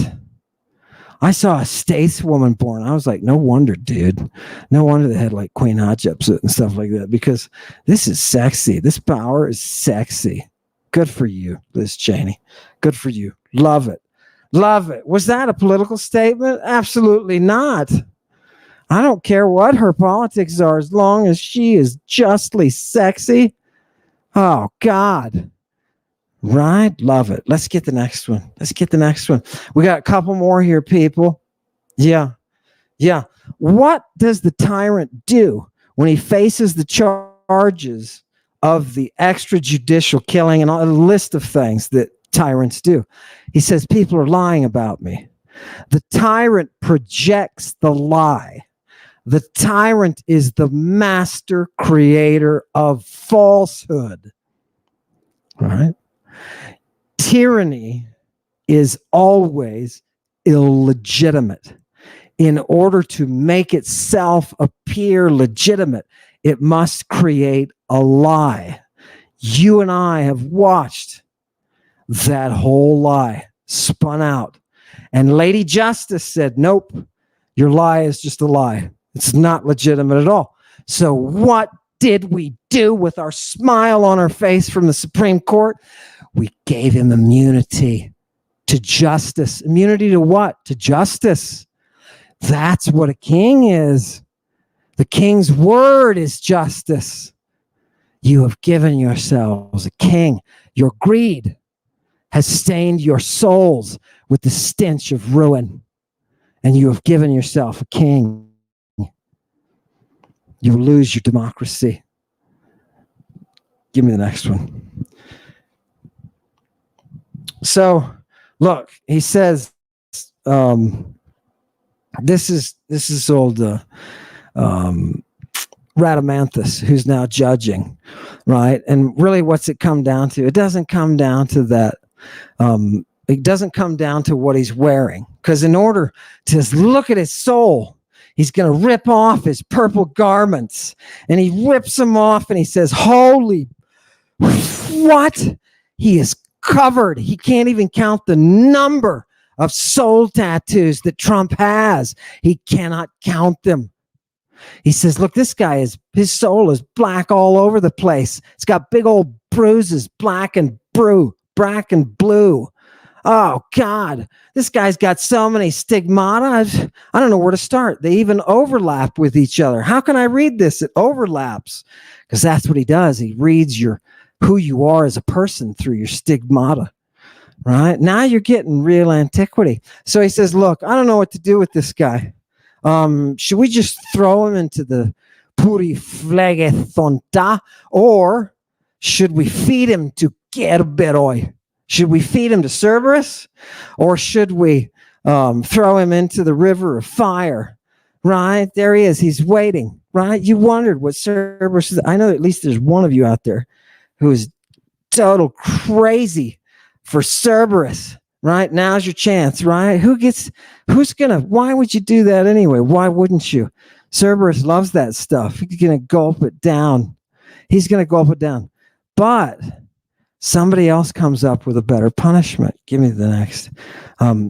I saw a stateswoman born. I was like, no wonder, dude. No wonder they had like Queen Hatshepsut and stuff like that, because this is sexy. This power is sexy. Good for you, Liz Cheney. Good for you. Love it. Was that a political statement? Absolutely not. I don't care what her politics are as long as she is justly sexy. Oh, God. Right? Love it. Let's get the next one. We got a couple more here, people. Yeah. Yeah. What does the tyrant do when he faces the charges of the extrajudicial killing and a list of things that tyrants do? He says, people are lying about me. The tyrant projects the lie. The tyrant is the master creator of falsehood. All right. Tyranny is always illegitimate. In order to make itself appear legitimate, it must create a lie. You and I have watched that whole lie spun out. And Lady Justice said, nope, your lie is just a lie. It's not legitimate at all. So what did we do with our smile on our face from the Supreme Court? We gave him immunity to justice. Immunity to what? To justice. That's what a king is. The king's word is justice. You have given yourselves a king. Your greed has stained your souls with the stench of ruin, and you have given yourself a king. You will lose your democracy. Give me the next one. So, look, he says, this is old Rhadamanthus, who's now judging, right? And really, what's it come down to? It doesn't come down to that. It doesn't come down to what he's wearing, because in order to look at his soul, he's going to rip off his purple garments, and he rips them off, and he says, "Holy, what? He is covered. He can't even count the number of soul tattoos that Trump has. He cannot count them." He says, look, this guy his soul is black all over the place. It's got big old bruises, black and blue. Oh, God, this guy's got so many stigmata. I don't know where to start. They even overlap with each other. How can I read this? It overlaps, because that's what he does. He reads who you are as a person through your stigmata. Right? Now you're getting real antiquity. So he says, look, I don't know what to do with this guy. Should we just throw him into the puriflegetonta, or should we feed him to Kerberoi? Should we feed him to Cerberus, or should we throw him into the river of fire? Right? There he is. He's waiting. Right? You wondered what Cerberus is. I know at least there's one of you out there who is total crazy for Cerberus. Right? Now's your chance, right? Why would you do that anyway? Why wouldn't you? Cerberus loves that stuff. He's going to gulp it down. But somebody else comes up with a better punishment. Give me the next.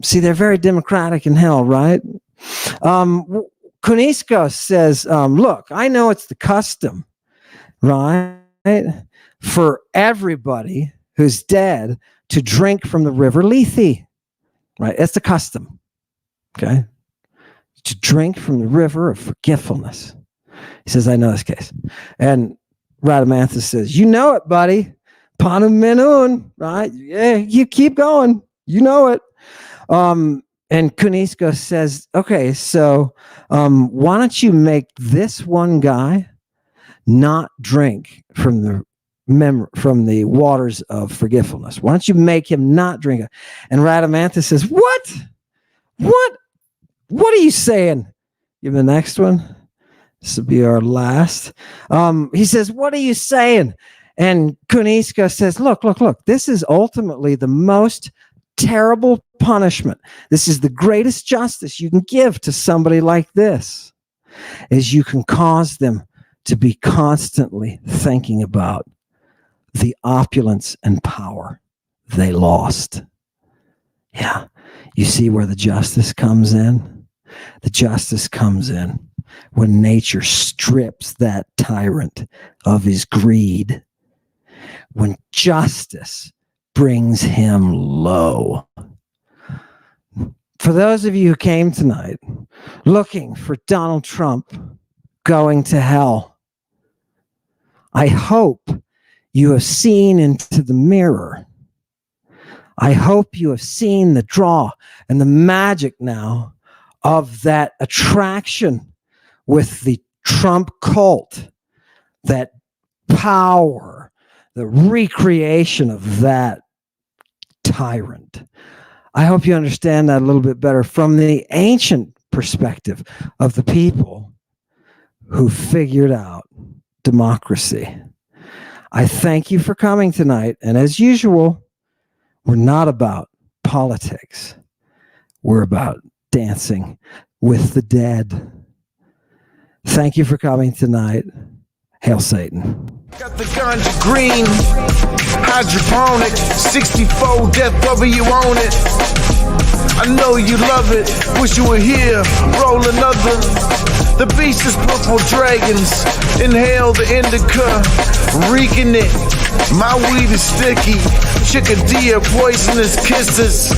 See, they're very democratic in hell, right? Kuniskos says, look, I know it's the custom, right, for everybody who's dead to drink from the river Lethe, right? That's the custom, okay? To drink from the river of forgetfulness. He says, I know this case. And Rhadamanthus says, you know it, buddy. Panu Menun, right? Yeah, you keep going. You know it. And Kuniskos says, okay, so why don't you make this one guy not drink from the waters of forgetfulness? Why don't you make him not drink it? And Rhadamanthus says, what are you saying? Give me the next one. This will be our last. He says, what are you saying? And Kuniskos says, look, this is ultimately the most terrible punishment. This is the greatest justice you can give to somebody like this, is you can cause them to be constantly thinking about the opulence and power they lost. Yeah. You see where the justice comes in? The justice comes in when nature strips that tyrant of his greed. When justice brings him low. For those of you who came tonight looking for Donald Trump going to hell, I hope you have seen into the mirror. I hope you have seen the draw and the magic now of that attraction with the Trump cult, that power, the recreation of that tyrant. I hope you understand that a little bit better from the ancient perspective of the people who figured out democracy. I thank you for coming tonight. And as usual, we're not about politics. We're about dancing with the dead. Thank you for coming tonight. Hail Satan. Got the ganja green, hydroponic, 64 death rubber, you own it. I know you love it, wish you were here, roll another. The beast is purple dragons, inhale the indica, reeking it. My weed is sticky, chickadee, poisonous kisses.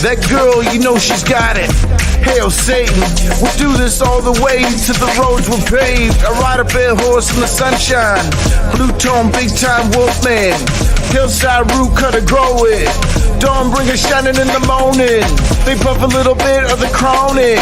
That girl, you know she's got it. Hail Satan, we'll do this all the way to the roads were paved. I ride a bare horse in the sunshine, blue tone, big time wolfman. Hillside root cutter, grow it. Dawn bring it shining in the morning. They puff a little bit of the chronic.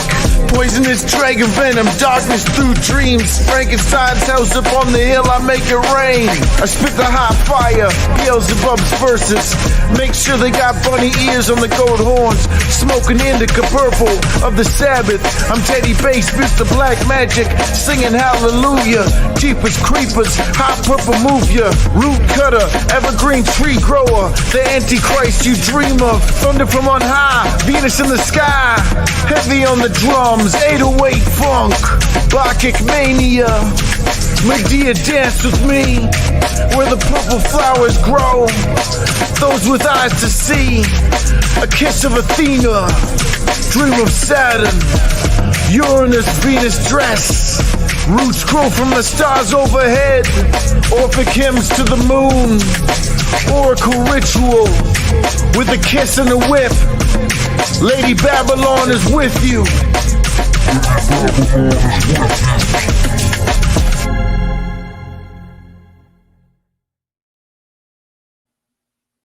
Poisonous dragon venom, darkness through dreams. Frankenstein's house up on the hill, I make it rain. I spit the hot fire, Beelzebub's verses. Make sure they got bunny ears on the gold horns. Smoking indica purple of the Sabbath. I'm Teddy Bass, Mr. Black Magic, singing hallelujah. Jeepers creepers, hot purple move ya. Root cutter, evergreen tree grower. The Antichrist you dream of. Thunder from on high, Venus in the sky. Heavy on the drums, 808 funk. Bacchic mania. Medea dance with me. Where the purple flowers grow. Those with eyes to see. A kiss of Athena. Dream of Saturn. Uranus, Venus dress. Roots grow from the stars overhead. Orphic hymns to the moon. Oracle ritual. With a kiss and a whip. Lady Babylon is with you.